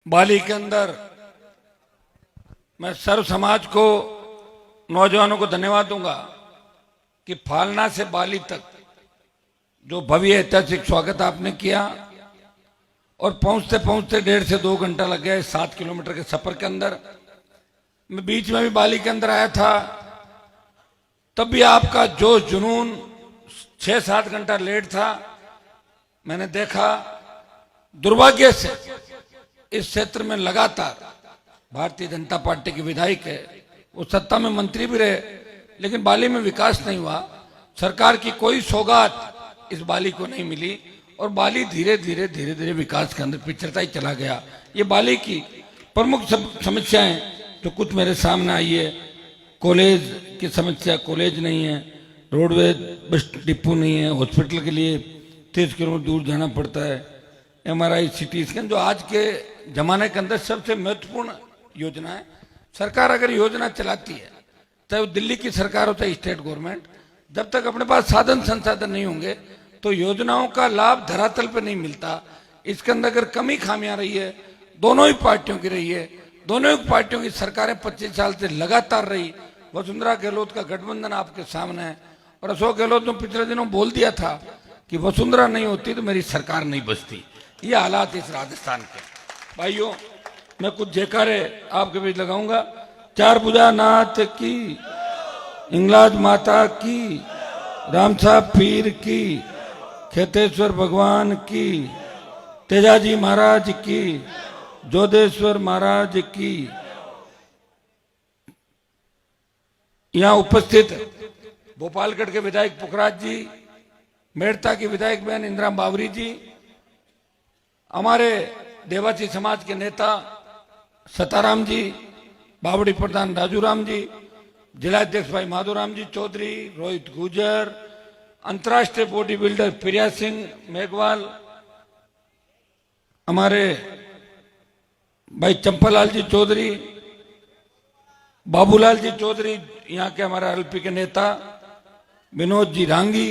बाली के अंदर मैं सर्व समाज को, नौजवानों को धन्यवाद दूंगा कि फालना से बाली तक जो भव्य ऐतिहासिक स्वागत आपने किया और पहुंचते पहुंचते 1.5 से 2 घंटा लग गया 7 किलोमीटर के सफर के अंदर। मैं बीच में भी बाली के अंदर आया था, तब भी आपका जोश जुनून 6-7 घंटा लेट था। मैंने देखा, दुर्भाग्य से इस क्षेत्र में लगातार भारतीय जनता पार्टी के विधायक है, वो सत्ता में मंत्री भी रहे, लेकिन बाली में विकास नहीं हुआ। सरकार की कोई सौगात इस बाली को नहीं मिली और बाली धीरे धीरे विकास के अंदर पिछड़ता ही चला गया। ये बाली की प्रमुख समस्याएं जो कुछ मेरे सामने आई है, कॉलेज की समस्या, कॉलेज नहीं है, रोडवेज बस डिपो नहीं है, हॉस्पिटल के लिए 30 किलोमीटर दूर जाना पड़ता है, MRI CT स्कैन, जो आज के जमाने के अंदर सबसे महत्वपूर्ण योजना है। सरकार अगर योजना चलाती है, चाहे वो दिल्ली की सरकार हो चाहे स्टेट गवर्नमेंट, जब तक अपने पास साधन संसाधन नहीं होंगे तो योजनाओं का लाभ धरातल पे नहीं मिलता। इसके अंदर अगर कमी खामियां रही है, दोनों ही पार्टियों की रही है, दोनों ही पार्टियों की सरकारें 25 साल से लगातार रही। वसुंधरा गहलोत का गठबंधन आपके सामने है और अशोक गहलोत ने पिछले दिनों बोल दिया था कि वसुंधरा नहीं होती तो मेरी सरकार नहीं बचती। ये हालात इस राजस्थान के। भाइयों, मैं कुछ जयकारे आपके बीच लगाऊंगा। चार भुजा नाथ की, इंगलाज माता की, राम साहब पीर की, खेतेश्वर भगवान की, तेजाजी महाराज की, जोधेश्वर महाराज की। यहां उपस्थित भोपालगढ़ के विधायक पुखराज जी, मेड़ता की विधायक बहन इंदिरा बावरी जी, हमारे देवासी समाज के नेता सताराम जी, बावड़ी प्रधान राजूराम जी, जिलाध्यक्ष भाई माधोराम जी चौधरी, रोहित गुजर, अंतर्राष्ट्रीय बॉडी बिल्डर प्रिया सिंह मेघवाल, हमारे भाई चंपालाल जी चौधरी, बाबूलाल जी चौधरी, यहाँ के हमारे LP के नेता विनोद जी रांगी,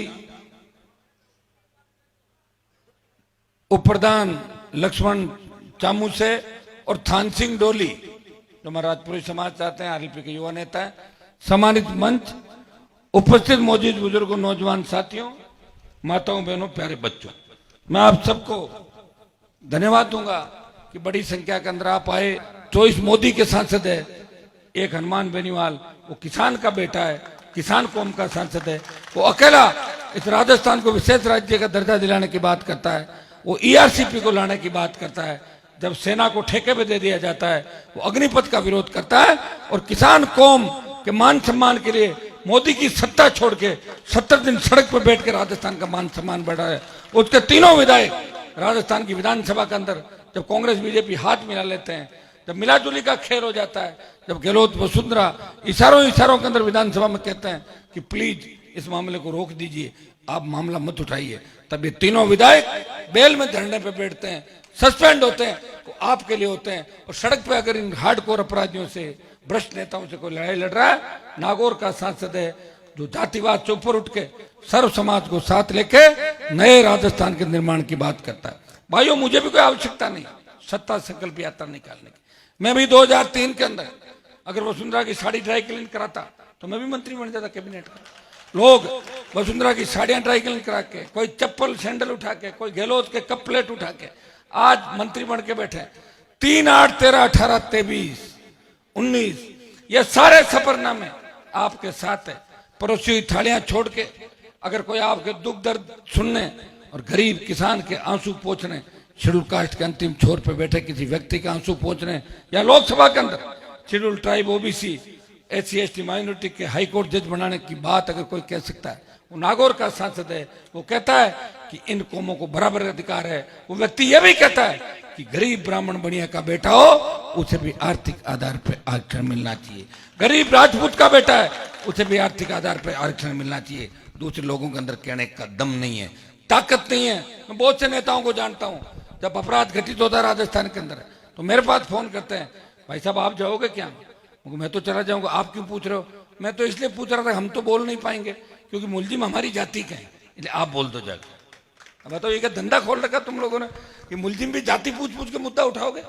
उप प्रधान लक्ष्मण चामू से और थान सिंह डोली जो हमारा राजपुरी समाज चाहते हैं, RLP के युवा नेता है, सम्मानित मंच, उपस्थित मौजूद बुजुर्गों, नौजवान साथियों, माताओं बहनों, प्यारे बच्चों, मैं आप सबको धन्यवाद दूंगा कि बड़ी संख्या के अंदर आप आए। 24 मोदी के सांसद है, एक हनुमान बेनीवाल, वो किसान का बेटा है, किसान कौम का सांसद है, वो अकेला इस राजस्थान को विशेष राज्य का दर्जा दिलाने की बात करता है, वो ERCP को लाने की बात करता है। जब सेना को ठेके पे दे दिया जाता है, वो अग्निपथ का विरोध करता है और किसान कौम के मान सम्मान के लिए मोदी की सत्ता छोड़ के 70 दिन सड़क पर बैठ के राजस्थान का मान सम्मान बढ़ा है। उसके तीनों विधायक राजस्थान की विधानसभा के अंदर जब कांग्रेस BJP हाथ मिला लेते हैं, जब मिलाजुली का खेल हो जाता है, जब गहलोत वसुंधरा इशारों के अंदर विधानसभा में कहते हैं कि प्लीज इस मामले को रोक दीजिए, आप मामला मत उठाइए, तब ये तीनों विधायक बेल में धरने पे बैठते हैं, सस्पेंड होते हैं, तो आपके लिए होते हैं। और सड़क पे अगर इन हार्डकोर अपराधियों से, भ्रष्ट नेताओं से कोई लड़ाई लड़ रहा है, नागौर का सांसद है जो जातिवाद से ऊपर उठ के सर्व समाज को साथ लेके नए राजस्थान के निर्माण की बात करता है। भाइयों, मुझे भी कोई आवश्यकता नहीं सत्ता संकल्प यात्रा निकालने की। मैं भी 2003 के अंदर अगर वसुंधरा की साड़ी ड्राई क्लीन कराता तो मैं भी मंत्री बन जाता कैबिनेट का। लोग वसुंधरा की साड़ियां ड्राई क्लीन करा के, कोई चप्पल सैंडल उठा के, कोई गहलोत के कप प्लेट उठा के आज मंत्री बन के बैठे। 3, 8, 13, 18, 23, 19 ये सारे सफरनामे आपके साथ है। परोसी हुई थालियां छोड़ के अगर कोई आपके दुख दर्द सुनने और गरीब किसान के आंसू पोंछने, शेड्यूल कास्ट के अंतिम छोर पे बैठे किसी व्यक्ति के आंसू पोंछने, या लोकसभा के अंदर schedule tribe OBC SC ST minority के हाईकोर्ट जज बनाने की बात अगर कोई कह सकता है, वो नागौर का सांसद है। वो कहता है कि इन कौमों को बराबर अधिकार है। वो व्यक्ति ये भी कहता है कि गरीब ब्राह्मण बनिया का बेटा हो उसे भी आर्थिक आधार पर आरक्षण मिलना चाहिए, गरीब राजपूत का बेटा है उसे भी आर्थिक आधार पर आरक्षण मिलना चाहिए। दूसरे लोगों के अंदर कहने का दम नहीं है, ताकत नहीं है। मैं बहुत से नेताओं को जानता हूं, जब अपराध घटित होता है राजस्थान के अंदर तो मेरे पास फोन करते हैं, भाई साहब आप जाओगे क्या? मैं तो चला जाऊंगा। आप क्यों पूछ रहे हो? मैं तो इसलिए पूछ रहा था, हम तो बोल नहीं पाएंगे क्योंकि मुलजिम हमारी जाति के हैं, इसलिए आप बोल दो जाकर। अब बताओ, ये क्या धंधा खोल रखा तुम लोगों ने कि मुलजिम भी जाति पूछ पूछ के मुद्दा उठाओगे?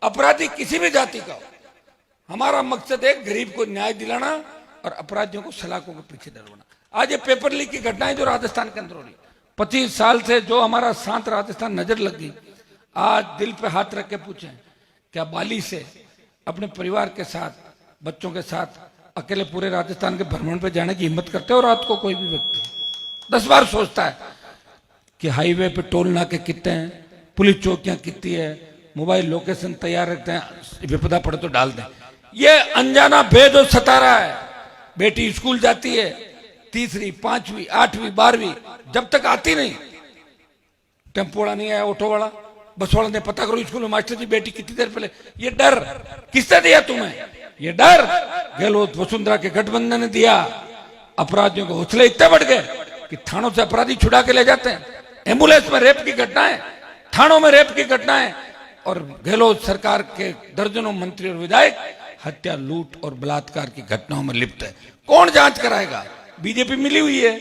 अपराधी किसी भी जाति का हो, हमारा मकसद है गरीब को न्याय दिलाना और अपराधियों को सलाखों के पीछे डलवाना। आज ये पेपर लीक की घटनाएं जो राजस्थान के अंदर हो रही, 25 साल से जो हमारा शांत राजस्थान नजर लग गई, आज दिल पे हाथ रख के पूछें, क्या बाली से अपने परिवार के साथ, बच्चों के साथ अकेले पूरे राजस्थान के भ्रमण पे जाने की हिम्मत करते हो? रात को कोई भी व्यक्ति 10 बार सोचता है कि हाईवे पे टोल नाके कितने हैं, पुलिस चौकियां कितनी है, मोबाइल लोकेशन तैयार रखते हैं, विपदा पड़े तो डाल दें। ये अनजाना भेद और सता रहा है। बेटी स्कूल जाती है, 3री, 5वीं, 8वीं, 12वीं, जब तक आती नहीं, टेम्पो वाला नहीं आया, ऑटो वाला, बस वाला ने पता करो स्कूल में मास्टर जी बेटी कितनी देर पहले। ये डर किसने दिया तुम्हें? ये डर गहलोत वसुंधरा के गठबंधन ने दिया। अपराधियों के हौसले इतने बढ़ गए कि थानों से अपराधी छुड़ा के ले जाते हैं। एम्बुलेंस में रेप की घटनाएं, थानों में रेप की घटनाएं, और गहलोत सरकार के दर्जनों मंत्री और विधायक हत्या, लूट और बलात्कार की घटनाओं में लिप्त है। कौन जांच कराएगा? बीजेपी मिली हुई है,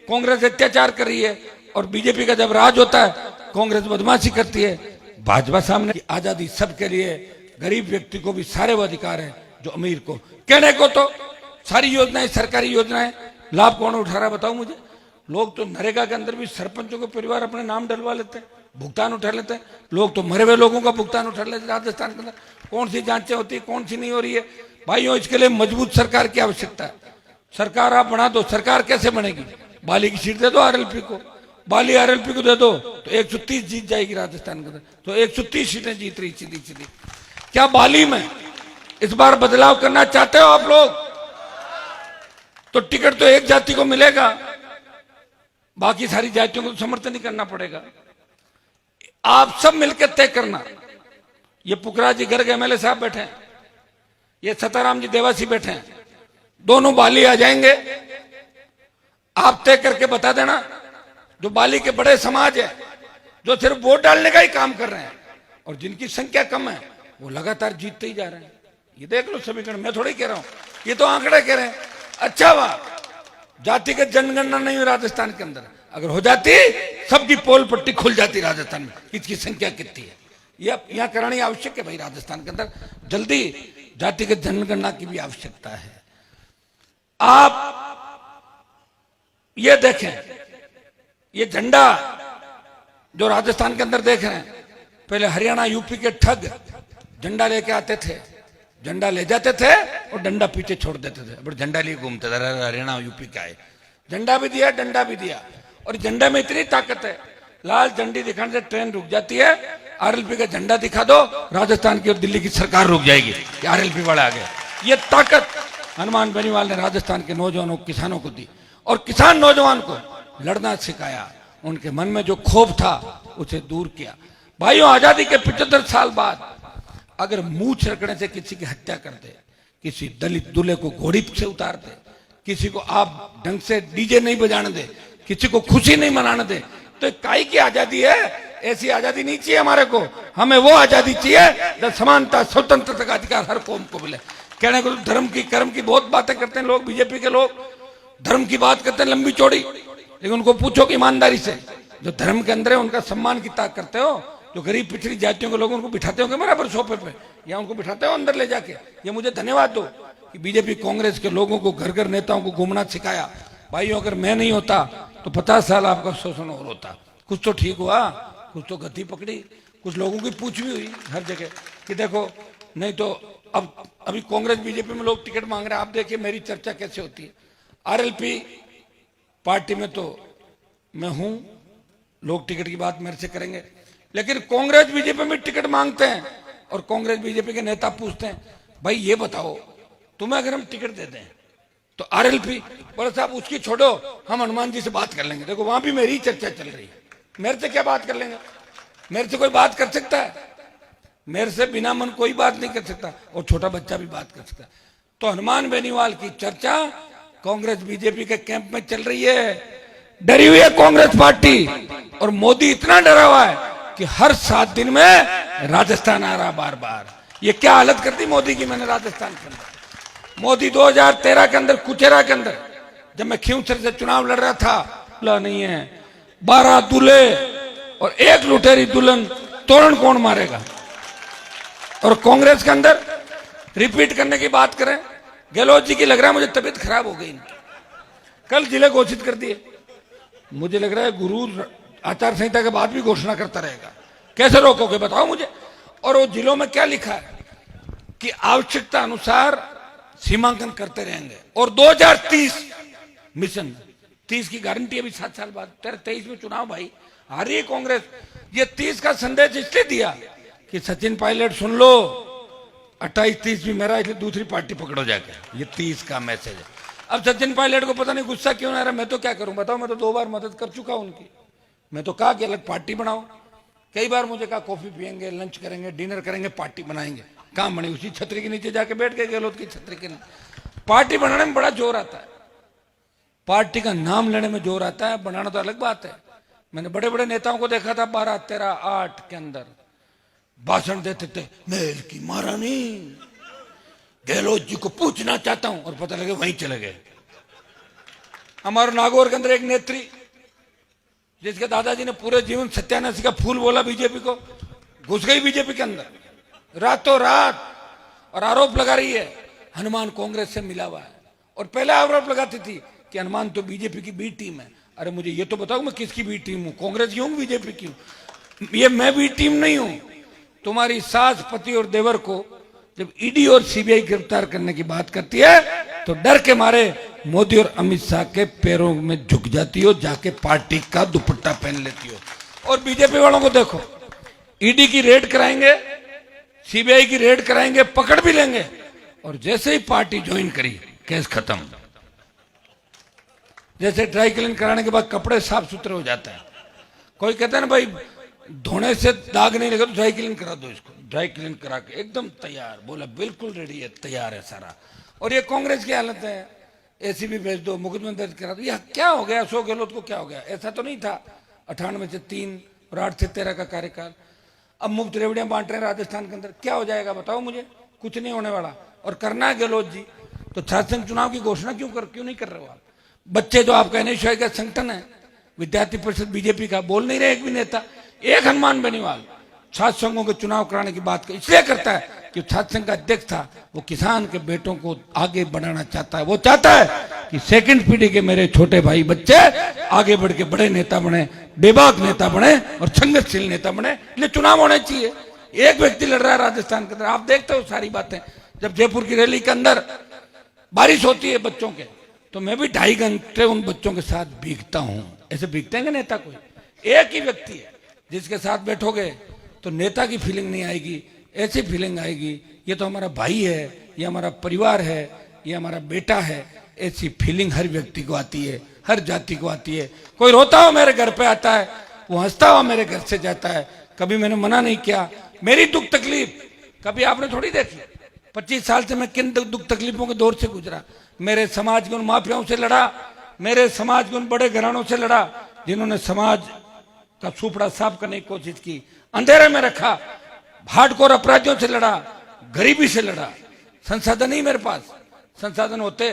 कांग्रेस अत्याचार कर रही है, और बीजेपी का जब राज होता है कांग्रेस बदमाशी करती है। भाजपा सामने आजादी सबके लिए, गरीब व्यक्ति को भी सारे वो अधिकार है जो अमीर को। कहने को तो सारी योजनाएं सरकारी योजनाएं, लाभ कौन उठा रहा है बताओ मुझे? लोग तो नरेगा के अंदर भी सरपंचों के परिवार अपने नाम डलवा लेते हैं, भुगतान उठा लेते हैं। लोग तो मरे हुए लोगों का भुगतान उठा लेते हैं राजस्थान के अंदर। कौन सी जांचें होती है, कौन सी नहीं हो रही है? भाइयों, इसके लिए मजबूत सरकार की आवश्यकता है। सरकार आप बना दो। सरकार कैसे बनेगी? बाली की सीट दे दो आरएलपी को, बाली आरएलपी को दे दो तो 130 जीत जाएगी राजस्थान के अंदर। तो 130 सीटें जीत रही सीधी सीधी। क्या बाली में इस बार बदलाव करना चाहते हो आप लोग? तो टिकट तो एक जाति को मिलेगा, बाकी सारी जातियों को तो समर्थन ही करना पड़ेगा। आप सब मिलकर तय करना। ये पुखराज जी गर्ग एमएलए साहब बैठे हैं, ये सताराम जी देवासी बैठे हैं, दोनों बाली आ जाएंगे। आप तय करके बता देना, जो बाली के बड़े समाज है, जो सिर्फ वोट डालने का ही काम कर रहे हैं और जिनकी संख्या कम है, वो लगातार जीतते ही जा रहे हैं। ये देख लो समीकरण, मैं थोड़ी कह रहा हूं, ये तो आंकड़े कह रहे हैं। अच्छा वाह, जातिगत जनगणना नहीं हुई राजस्थान के अंदर। अगर हो जाती, सबकी पोल पट्टी खुल जाती राजस्थान में, किसकी संख्या कितनी है। ये यहां करानी आवश्यक है भाई। राजस्थान के अंदर जल्दी जातिगत जनगणना की भी आवश्यकता है। आप ये देखें, ये झंडा जो राजस्थान के अंदर देख रहे हैं, पहले हरियाणा यूपी के ठग झंडा लेके आते थे, झंडा ले जाते थे और डंडा पीछे छोड़ देते थे, बट झंडा लिए घूमते थे। हरियाणा यूपी का है, झंडा भी दिया, डंडा भी दिया, और झंडा में इतनी ताकत है, लाल झंडी दिखाने से ट्रेन रुक जाती है। आरएलपी का झंडा दिखा दो, राजस्थान की और दिल्ली की सरकार रुक जाएगी। आरएलपी वाले आ गए। ये ताकत हनुमान बेनीवाल ने राजस्थान के नौजवानों, किसानों को दी, और किसान नौजवान को लड़ना सिखाया। उनके मन में जो क्षोभ था उसे दूर किया। भाइयों, आजादी के 75 साल बाद अगर मुंह छिड़कने से किसी की हत्या कर दे, किसी दलित दूल्हे को घोड़ी से उतार दे, किसी को आप ढंग से डीजे नहीं बजाने दे, किसी को खुशी नहीं मनाने दे, तो काई की आजादी है? ऐसी आजादी नहीं चाहिए हमारे को। हमें वो आजादी चाहिए जब समानता, स्वतंत्रता का अधिकार हर कौम को मिले। कहने को तो धर्म की, कर्म की बहुत बातें करते हैं लोग, बीजेपी के लोग धर्म की बात करते हैं लंबी चौड़ी, लेकिन उनको पूछो कि ईमानदारी से जो धर्म के अंदर है उनका सम्मान कितना करते हो? जो गरीब पिछड़ी जातियों के लोग, उनको बिठाते हो बराबर सोफे पे, या उनको बिठाते हो अंदर ले जाके? ये मुझे धन्यवाद दो कि बीजेपी कांग्रेस के लोगों को, घर घर नेताओं को घूमना सिखाया। भाइयों, अगर मैं नहीं होता तो 50 साल आपका शोषण और होता। कुछ तो ठीक हुआ, कुछ तो गति पकड़ी, कुछ लोगों की पूछ भी हुई हर जगह कि देखो, नहीं तो अब अभी कांग्रेस बीजेपी में लोग टिकट मांग रहे हैं। आप देखिए मेरी चर्चा कैसे होती है। आरएलपी पार्टी में तो मैं हूं, लोग टिकट की बात मेरे से करेंगे, लेकिन कांग्रेस बीजेपी में टिकट मांगते हैं और कांग्रेस बीजेपी के नेता पूछते हैं, भाई ये बताओ तुम्हें अगर हम टिकट देते हैं तो आरएलपी, बोले साहब उसकी छोड़ो, हम हनुमान जी से बात कर लेंगे। देखो वहां भी मेरी चर्चा चल रही है। मेरे से क्या बात कर लेंगे? मेरे से कोई बात कर सकता है? मेरे से बिना मन कोई बात नहीं कर सकता, और छोटा बच्चा भी बात कर सकता है। तो हनुमान बेनीवाल की चर्चा कांग्रेस बीजेपी के कैंप में चल रही है। डरी हुई है कांग्रेस पार्टी, और मोदी इतना डरा हुआ है कि हर 7 दिन में राजस्थान आ रहा बार बार। ये क्या हालत कर दी मोदी की मैंने राजस्थान के अंदर। मोदी 2013 के अंदर, कुचेरा के अंदर, जब मैं खींवसर से चुनाव लड़ रहा था, बोला नहीं है 12 दूल्हे और 1 लुटेरी दुल्हन, तोरण कौन मारेगा? और कांग्रेस के अंदर रिपीट करने की बात करें, गहलोत जी की लग रहा है मुझे तबीयत खराब हो गई इनकी। कल जिले घोषित कर दिए, मुझे लग रहा है गुरु आचार संहिता के बाद भी घोषणा करता रहेगा। कैसे रोकोगे बताओ मुझे। और वो जिलों में क्या लिखा है कि आवश्यकता अनुसार सीमांकन करते रहेंगे और 2030 मिशन 30 की गारंटी अभी 7 साल बाद। 23 में चुनाव भाई, हारी है कांग्रेस। ये 30 का संदेश इसलिए दिया कि सचिन पायलट सुन लो, 28-30 भी मेरा, इसलिए दूसरी पार्टी पकड़ो जाके। ये 30 का मैसेज है। अब सचिन पायलट को पता नहीं गुस्सा क्यों आ रहा, मैं तो क्या करूं बताओ। मैं तो 2 बार मदद कर चुका हूं उनकी। मैं तो कहा कि अलग पार्टी बनाओ, कई बार मुझे कहा कॉफी पियेंगे, लंच करेंगे, डिनर करेंगे, पार्टी बनाएंगे। काम बनी उसी छतरी के नीचे जाके बैठ गए, गहलोत की छतरी के नीचे। पार्टी बनाने में बड़ा जोर आता है, पार्टी का नाम लेने में जोर आता है, बनाना तो अलग बात है। मैंने बड़े बड़े नेताओं को देखा था 12, 13, 8 के अंदर भाषण देते थे, महल की महारानी गहलोत जी को पूछना चाहता हूं, और पता लगे वहीं चले गए। हमारे नागौर के अंदर एक नेत्री जिसके दादाजी ने पूरे जीवन सत्यानाशी का फूल बोला बीजेपी को, घुस गई बीजेपी के अंदर रातों रात, और आरोप लगा रही है हनुमान कांग्रेस से मिला हुआ है। और पहले आरोप लगाती थी कि हनुमान तो बीजेपी की बी टीम है। अरे मुझे ये तो बताओ मैं किसकी बी टीम हूं, कांग्रेस की हूं बीजेपी की हूं? ये मैं बी टीम नहीं हूं। तुम्हारी सास, पति और देवर को जब ईडी और सीबीआई गिरफ्तार करने की बात करती है तो डर के मारे मोदी और अमित शाह के पैरों में झुक जाती हो, जाके पार्टी का दुपट्टा पहन लेती हो। और बीजेपी वालों को देखो, ईडी की रेड कराएंगे, सीबीआई की रेड कराएंगे, पकड़ भी लेंगे, और जैसे ही पार्टी ज्वाइन करी केस खत्म। जैसे ड्राई क्लीन कराने के बाद कपड़े साफ सुथरे हो जाता है। कोई कहता है ना भाई धोने से दाग नहीं लगा तो ड्राई क्लीन करा दो इसको, ड्राई क्लीन करा के एकदम तैयार, बोला बिल्कुल रेडी है, तैयार है सारा। और ये कांग्रेस की हालत है, एसीबी भेज दो, मुकदमा दर्ज करा दो। यह क्या हो गया? अशोक गहलोत को क्या हो गया? ऐसा तो नहीं था 98 से 3 और 8 से 13 का कार्यकाल। अब मुफ्त रेवड़ियां बांट रहे हैं राजस्थान के अंदर, क्या हो जाएगा बताओ मुझे? कुछ नहीं होने वाला। और करना है गहलोत जी तो छात्र संघ चुनाव की घोषणा क्यों नहीं कर रहे हो आप? बच्चे जो आपका एनएसयूआई का संगठन है, विद्यार्थी परिषद बीजेपी का, बोल नहीं रहे एक भी नेता। एक हनुमान बेनीवाल छात्र संघों के चुनाव कराने की बात इसलिए करता है कि छात्र संघ का अध्यक्ष था, वो किसान के बेटों को आगे बढ़ाना चाहता है। वो चाहता है कि सेकंड पीढ़ी के मेरे छोटे भाई बच्चे आगे बढ़ के बड़े नेता बने, बेबाक नेता बने और संघर्षशील नेता बने। इसलिए चुनाव होने चाहिए। एक व्यक्ति लड़ रहा है राजस्थान के अंदर, आप देखते हो सारी बातें। जब जयपुर की रैली के अंदर बारिश होती है बच्चों के, तो मैं भी 2.5 घंटे उन बच्चों के साथ भीगता हूं। ऐसे भीगते हैं नेता? कोई एक ही व्यक्ति है जिसके साथ बैठोगे तो नेता की फीलिंग नहीं आएगी, ऐसी फीलिंग आएगी ये तो हमारा भाई है, ये हमारा परिवार है, ये हमारा बेटा है। ऐसी फीलिंग हर व्यक्ति को आती है, हर जाति को आती है। कोई रोता हो मेरे घर पे आता है, वो हंसता हुआ मेरे घर से जाता है। कभी मैंने मना नहीं किया। मेरी दुख तकलीफ कभी आपने थोड़ी देखी। 25 साल से मैं किन दुख तकलीफों के दौर से गुजरा। मेरे समाज के उन माफियाओं से लड़ा, मेरे समाज के उन बड़े घरानों से लड़ा जिन्होंने समाज का सुपड़ा साफ करने की कोशिश की, अंधेरे में रखा, हार्डकोर अपराधियों से लड़ा, गरीबी से लड़ा। संसाधन नहीं मेरे पास, संसाधन होते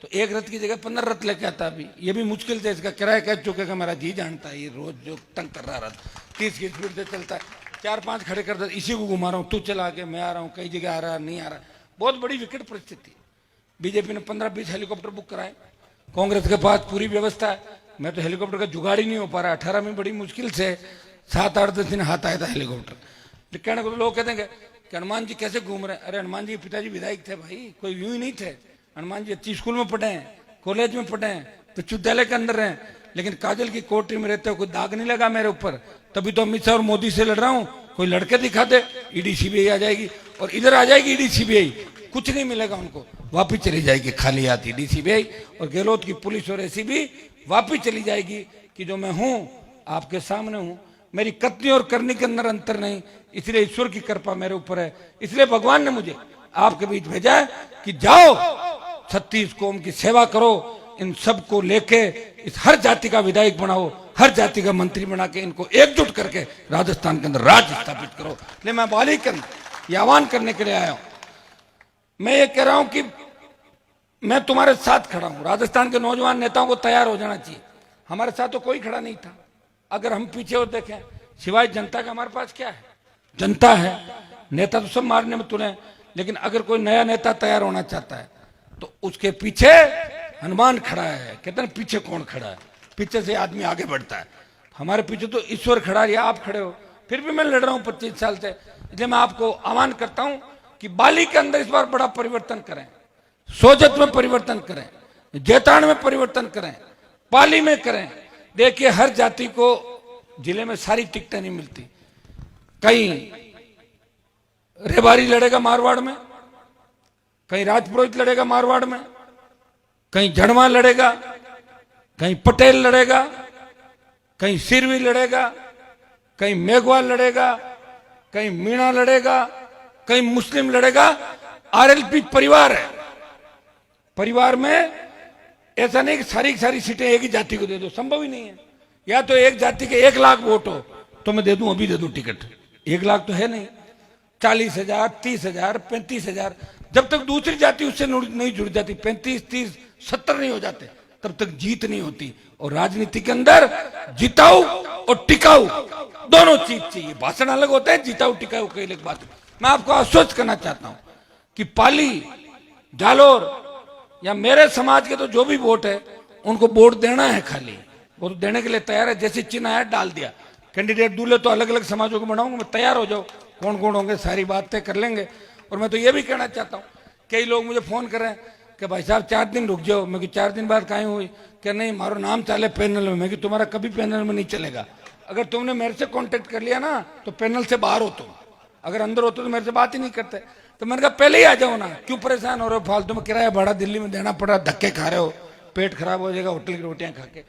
तो एक रथ की जगह 15 रथ लेके आता। अभी ये भी मुश्किल से इसका किराया कह चुके का मेरा जी जानता है। ये रोज जो तंग कर रहा रथ 30 की स्पीड से चलता है, 4-5 खड़े कर दे, इसी को घुमा रहा हूँ, तू चला के मैं आ रहा हूँ, कई जगह आ रहा नहीं आ रहा। बहुत बड़ी विकट परिस्थिति। बीजेपी ने 15-20 हेलीकॉप्टर बुक कराए, कांग्रेस के पास पूरी व्यवस्था है। मैं तो हेलीकॉप्टर का जुगाड़ ही नहीं हो पा रहा। 18 में बड़ी मुश्किल से 7-8-10 दिन हाथ आया था हेलीकॉप्टर। कहने को लोग कहते हैं कि हनुमान जी कैसे घूम रहे हैं। अरे हनुमान जी पिताजी विधायक थे भाई, कोई यूं ही नहीं थे। हनुमान जी अच्छी स्कूल में पढ़े हैं, कॉलेज में पढ़े हैं, विश्वविद्यालय के अंदर हैं, लेकिन काजल की कोठरी में रहते हो कोई दाग नहीं लगा मेरे ऊपर। तभी तो अमित शाह और मोदी से लड़ रहा हूं। कोई लड़के दिखा दे, ईडी सीबीआई आ जाएगी, और इधर आ जाएगी ईडी सीबीआई, कुछ नहीं मिलेगा उनको, वापिस चली जाएगी खाली हाथ ईडी सीबीआई। और गहलोत की पुलिस और एसीबी वापिस चली जाएगी कि जो मैं हूं आपके सामने हूं। मेरी कथनी और करनी के अंदर अंतर नहीं, इसलिए ईश्वर की कृपा मेरे ऊपर है। इसलिए भगवान ने मुझे आपके बीच भेजा है कि जाओ 36 कौम की सेवा करो, इन सबको लेके इस हर जाति का विधायक बनाओ, हर जाति का मंत्री बना के इनको एकजुट करके राजस्थान के अंदर राज स्थापित करो। इसलिए मैं वाली कर ये आह्वान करने के लिए आया हूं। मैं ये कह रहा हूं कि मैं तुम्हारे साथ खड़ा हूं। राजस्थान के नौजवान नेताओं को तैयार हो जाना चाहिए। हमारे साथ तो कोई खड़ा नहीं था। अगर हम पीछे और देखें, सिवाय जनता का हमारे पास क्या है? जनता है, नेता तो सब मारने में तुले, लेकिन अगर कोई नया नेता तैयार होना चाहता है तो उसके पीछे हनुमान खड़ा है। कहते हैं पीछे कौन खड़ा है, पीछे से आदमी आगे बढ़ता है। हमारे पीछे तो ईश्वर खड़ा है, या आप खड़े हो, फिर भी मैं लड़ रहा हूं 25 साल से। इसलिए मैं आपको आह्वान करता हूं कि बाली के अंदर इस बार बड़ा परिवर्तन करें, सोजत में परिवर्तन करें, जैतान में परिवर्तन करें, पाली में करें। देखिए हर जाति को जिले में सारी टिकटें नहीं मिलती। कहीं रेबारी लड़ेगा मारवाड़ में, कहीं राजपुरोहित लड़ेगा मारवाड़ में, कहीं जड़वा लड़ेगा, कहीं पटेल लड़ेगा, कहीं सिरवी लड़ेगा, कहीं मेघवाल लड़ेगा, कहीं मीणा लड़ेगा, कहीं मुस्लिम लड़ेगा। आरएलपी परिवार है, परिवार में ऐसा नहीं कि सारी की सारी सीटें एक ही जाति को दे दो, संभव ही नहीं है। या तो एक जाति के 1 लाख वोट हो तो मैं दे दूं, अभी दे दूं टिकट। 1 लाख तो है नहीं, 40,000, 30,000, 35,000, जब तक दूसरी जाति उससे नहीं जुड़ जाती, 35, 30, 70 नहीं हो जाते, तब तक जीत नहीं होती। और राजनीति के अंदर जिताऊ और टिकाऊ दोनों चीज चाहिए। भाषण अलग होते हैं, जिताऊ टिकाऊ कई अलग बात। मैं आपको आश्वस्त करना चाहता हूं कि पाली, जालोर या मेरे समाज के तो जो भी वोट है उनको वोट देना है, खाली वो तो देने के लिए तैयार है। जैसे चिन्ह आया डाल दिया, कैंडिडेट दूल्हे तो अलग अलग समाजों को बनाऊंगा मैं, तैयार हो जाओ, कौन कौन होंगे सारी बातें कर लेंगे। और मैं तो ये भी कहना चाहता हूँ, कई लोग मुझे फोन कर रहे हैं कि भाई साहब 4 दिन रुक जाओ। मैं कि 4 दिन बाद काहे हुई, कि नहीं मारो नाम चाले पैनल में। मैं कि तुम्हारा कभी पैनल में नहीं चलेगा। अगर तुमने मेरे से कांटेक्ट कर लिया ना तो पैनल से बाहर हो तुम, अगर अंदर होते तो मेरे से बात ही नहीं करते। तो मैंने कहा पहले ही आ जाओ ना, क्यों परेशान हो रहे हो, फालतू में किराया भाड़ा दिल्ली में देना पड़ रहा, धक्के खा रहे हो, पेट खराब हो जाएगा होटल की रोटियां खा के।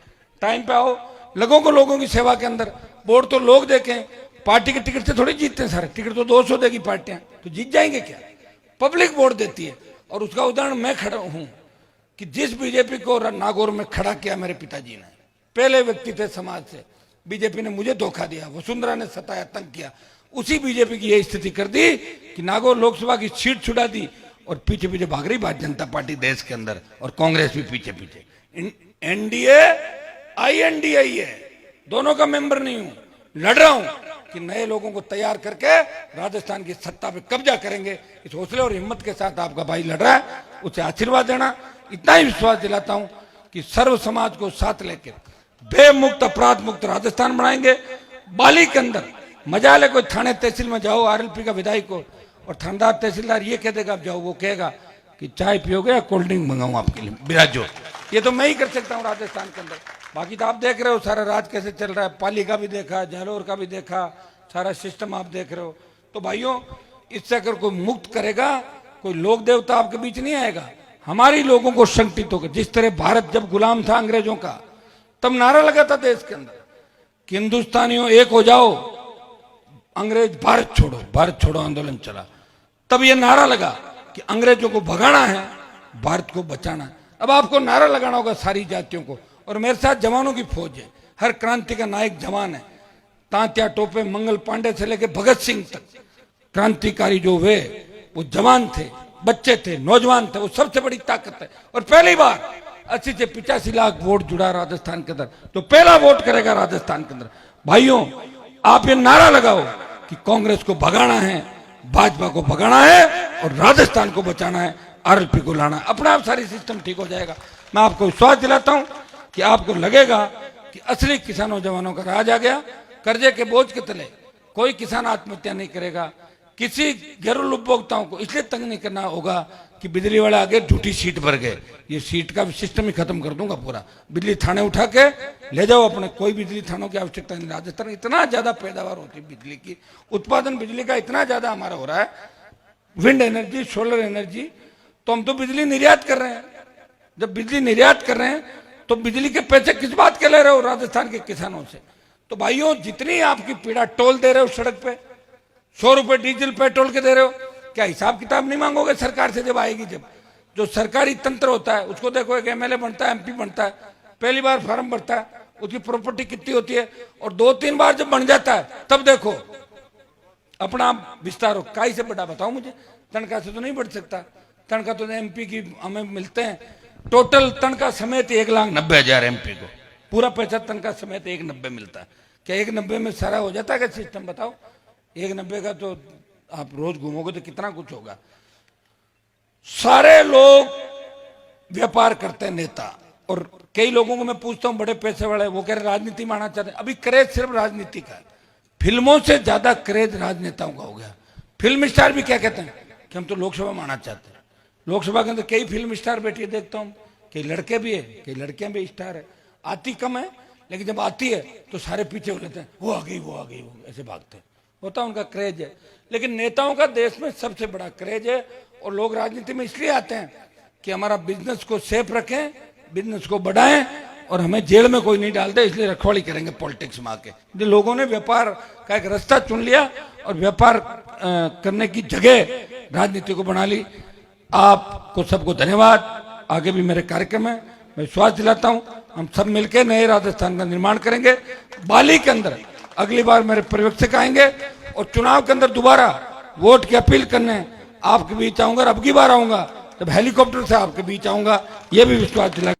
टाइम पे आओ, लगों को लोगों की सेवा के अंदर। वोट तो लोग देखें, पार्टी के टिकट से थोड़ी जीतते हैं सारे, टिकट तो 200 देगी पार्टियां, तो जीत जाएंगे क्या? पब्लिक वोट देती है। और उसका उदाहरण मैं खड़ा हूं कि जिस बीजेपी को नागौर में खड़ा किया मेरे पिताजी ने, पहले व्यक्ति थे समाज से, बीजेपी ने मुझे धोखा दिया, वसुंधरा ने सताया, तंग किया, उसी बीजेपी की यह स्थिति कर दी कि नागौर लोकसभा की सीट छुड़ा दी और पीछे पीछे भाग रही भारतीय जनता पार्टी देश के अंदर, और कांग्रेस भी पीछे पीछे। एनडीए आईएनडीए है, दोनों का मेंबर नहीं हूं, लड़ रहा हूं कि नए लोगों को तैयार करके राजस्थान की सत्ता पे कब्जा करेंगे। इस हौसले और हिम्मत के साथ आपका भाई लड़ रहा है, उसे आशीर्वाद देना। इतना ही विश्वास दिलाता हूं कि सर्व समाज को साथ लेकर बेमुक्त अपराध मुक्त राजस्थान बनाएंगे। बाली के अंदर मजा ले, कोई थाने तहसील में जाओ, आरएलपी का विधायक को, और थानेदार तहसीलदार ये कह देगा आप जाओ, वो कहेगा कि चाय पियोगे या कोल्ड ड्रिंक मंगाऊं आपके लिए, बिराजो। ये तो मैं ही कर सकता हूँ राजस्थान के अंदर। बाकी तो आप देख रहे हो सारा राज कैसे चल रहा है, पाली का भी देखा, जालोर का भी देखा, सारा सिस्टम आप देख रहे हो। तो भाइयों, इससे अगर कोई मुक्त करेगा, कोई लोक देवता आपके बीच नहीं आएगा। हमारी लोगों को संगठित होकर, जिस तरह भारत जब गुलाम था अंग्रेजों का, तब नारा लगा था देश के अंदर कि हिंदुस्तानियों एक हो जाओ, अंग्रेज भारत छोड़ो आंदोलन चला। तब यह नारा लगा कि अंग्रेजों को भगाना है, भारत को बचाना है। अब आपको नारा लगाना होगा सारी जातियों को। और मेरे साथ जवानों की फौज है, हर क्रांति का नायक जवान है। तांत्या टोपे, मंगल पांडे से लेकर भगत सिंह तक क्रांतिकारी जो वे, वो जवान थे, बच्चे थे, नौजवान थे, वो सबसे बड़ी ताकत है। और पहली बार 80 से 85 लाख वोट जुड़ा राजस्थान के अंदर, तो पहला वोट करेगा राजस्थान के अंदर। भाइयों, आप ये नारा लगाओ कि कांग्रेस को भगाना है, भाजपा को भगाना है और राजस्थान को बचाना है, आरएलपी को लाना है। अपने आप सारी सिस्टम ठीक हो जाएगा। मैं आपको विश्वास दिलाता हूं कि आपको लगेगा कि असली किसानों जवानों का राज आ गया। कर्जे के बोझ के तले कोई किसान आत्महत्या नहीं करेगा। किसी घरेलू उपभोक्ताओं को इसलिए तंग नहीं करना होगा कि बिजली वाले आगे झूठी सीट भर गए। ये सीट का सिस्टम ही खत्म कर दूंगा पूरा। बिजली थाने उठा के ले जाओ अपने, कोई बिजली थानों की आवश्यकता नहीं। राजस्थान इतना ज्यादा पैदावार होती है बिजली की, उत्पादन बिजली का इतना ज्यादा हमारा हो रहा है, विंड एनर्जी, सोलर एनर्जी, तो हम तो बिजली निर्यात कर रहे हैं। जब बिजली निर्यात कर रहे हैं तो बिजली के पैसे किस बात के ले रहे हो राजस्थान के किसानों से? तो भाइयों, जितनी आपकी पीड़ा, टोल दे रहे हो सड़क पे, 100 रुपए डीजल पेट्रोल के दे रहे हो, क्या हिसाब किताब नहीं मांगोगे सरकार से जब आएगी? जब जो सरकारी तंत्र होता है उसको देखो, एक एमएलए बनता है, एमपी बनता है, पहली बार फॉर्म भरता है, उसकी प्रॉपर्टी कितनी होती है, और 2-3 बार जब बन जाता है तब देखो अपना विस्तार हो। काई से बड़ा बताओ मुझे? तनख्वाह से तो नहीं बढ़ सकता। तनख्वाह तो एमपी की हमें मिलते हैं, टोटल तनख्वाह समेत 1,90,000 एमपी को, पूरा पैसा तनख्वाह समेत 1,90,000 मिलता है। क्या 1,90,000 में सारा हो जाता है क्या सिस्टम? बताओ, 1,90,000 का तो आप रोज घूमोगे तो कितना कुछ होगा। सारे लोग व्यापार करते हैं नेता, और कई लोगों को मैं पूछता हूं बड़े पैसे वाले, वो कह रहे राजनीति में आना चाहते हैं। अभी क्रेज सिर्फ राजनीति का है, फिल्मों से ज्यादा क्रेज राजनेताओं का हो गया। फिल्म स्टार भी क्या कहते हैं कि हम तो लोकसभा में आना चाहते हैं। लोकसभा के अंदर कई फिल्म स्टार बैठी है, देखता हूं, कई लड़के भी है, कई लड़कियां भी स्टार है। आती कम है, लेकिन जब आती है तो सारे पीछे हो लेते हैं, वो आ गई, वो आ गई, वो ऐसे भागते हैं। होता उनका क्रेज है। लेकिन नेताओं का देश में सबसे बड़ा क्रेज है, और लोग राजनीति में इसलिए आते हैं कि हमारा बिजनेस को सेफ रखें, बिजनेस को बढ़ाएं, और हमें जेल में कोई नहीं डालते, इसलिए रखवाली करेंगे पॉलिटिक्स में आके। लोगों ने व्यापार का एक रास्ता चुन लिया और व्यापार करने की जगह राजनीति को बना ली। आपको सबको धन्यवाद। आगे भी मेरे कार्यक्रम है, मैं विश्वास दिलाता हूं हम सब मिलकर नए राजस्थान का निर्माण करेंगे। बाली के अंदर अगली बार मेरे पर्यवेक्षक आएंगे, और चुनाव के अंदर दोबारा वोट की अपील करने आपके बीच आऊंगा, और अब की बार आऊंगा जब हेलीकॉप्टर से आपके बीच आऊंगा, यह भी विश्वास दिला।